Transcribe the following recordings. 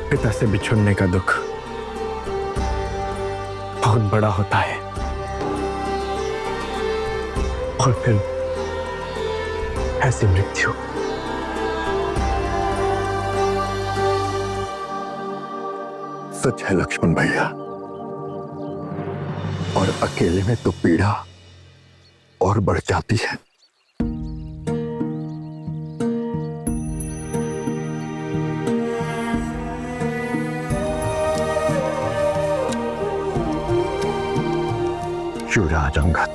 पिता से बिछुड़ने का दुख बहुत बड़ा होता है, और फिर ऐसी मृत्यु। सच है लक्ष्मण भैया, और अकेले में तो पीड़ा और बढ़ जाती है। युवराज अंगद,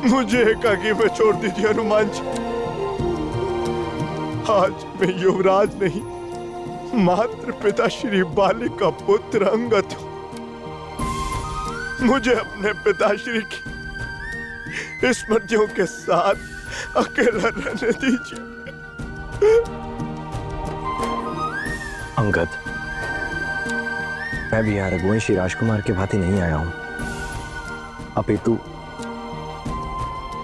मुझे एकाकी में छोड़ दीजिए हनुमान जी। आज मैं युवराज नहीं, मात्र पिता श्री बाली का पुत्र अंगद हूं। मुझे अपने पिताश्री की स्मृतियों के साथ अकेला रहने दीजिए। अंगद, मैं भी यहाँ रघुवंशी राजकुमार के भांति नहीं आया हूं, अपितु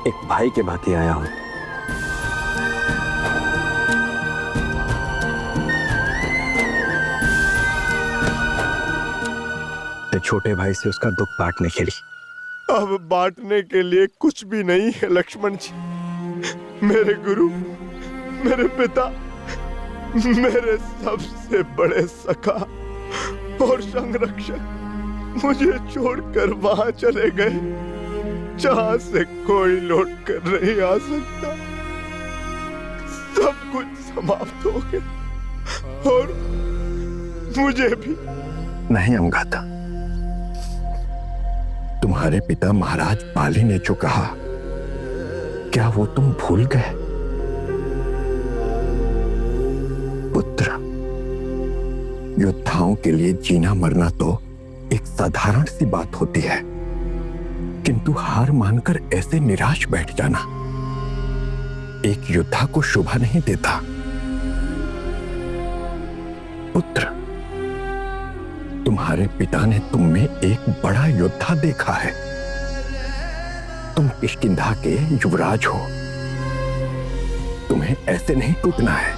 एक भाई के भांति आया हूं। छोटे भाई से उसका दुख बांटने के लिए। अब बांटने के लिए कुछ भी नहीं है लक्ष्मण जी। मेरे गुरु, मेरे पिता, मेरे सबसे बड़े सखा और संरक्षक मुझे छोड़कर वहां चले गए जहां से कोई लौट कर नहीं आ सकता। सब कुछ समाप्त हो गया और मुझे भी। नहीं अंगद, तुम्हारे पिता महाराज बाली ने जो कहा, क्या वो तुम भूल गए? पुत्र, योद्धाओं के लिए जीना मरना तो एक साधारण सी बात होती है, किंतु हार मानकर ऐसे निराश बैठ जाना एक योद्धा को शोभा नहीं देता। पुत्र, तुम्हारे पिता ने तुम में एक बड़ा योद्धा देखा है। तुम किष्किंधा के युवराज हो, तुम्हें ऐसे नहीं टूटना है,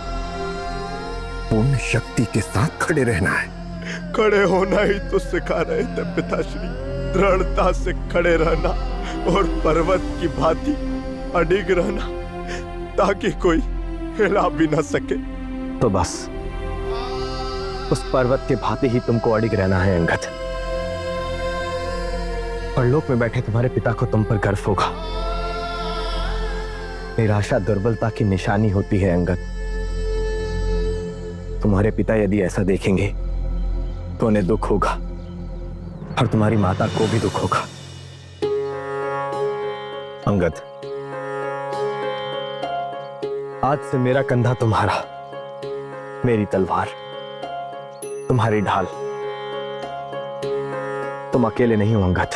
पूर्ण शक्ति के साथ खड़े रहना है। खड़े होना ही तो सिखा रहे थे पिताश्री, दृढ़ता से खड़े रहना और पर्वत की भांति अडिग रहना, ताकि कोई हिला भी ना सके। तो बस उस पर्वत के भांति ही तुमको अडिग रहना है अंगद। परलोक में बैठे तुम्हारे पिता को तुम पर गर्व होगा। निराशा दुर्बलता की निशानी होती है अंगद। तुम्हारे पिता यदि ऐसा देखेंगे तो उन्हें दुख होगा, और तुम्हारी माता को भी दुख होगा। अंगद, आज से मेरा कंधा तुम्हारा, मेरी तलवार तुम्हारी ढाल। तुम अकेले नहीं हो अंगद,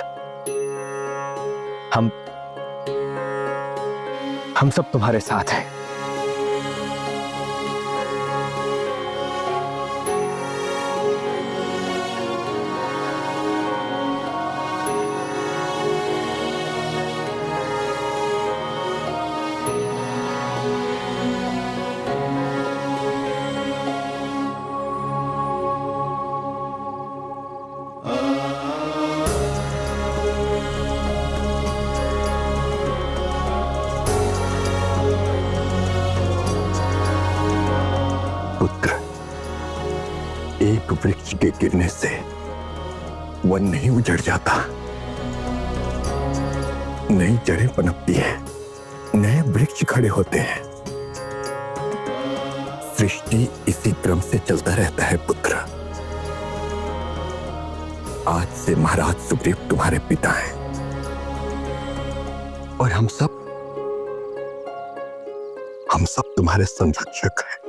हम सब तुम्हारे साथ हैं। एक वृक्ष के गिरने से वन नहीं उजड़ जाता, नई जड़ें पनपती हैं, नए वृक्ष खड़े होते हैं। सृष्टि इसी क्रम से चलता रहता है पुत्र। आज से महाराज सुग्रीव तुम्हारे पिता हैं और हम सब तुम्हारे संरक्षक हैं।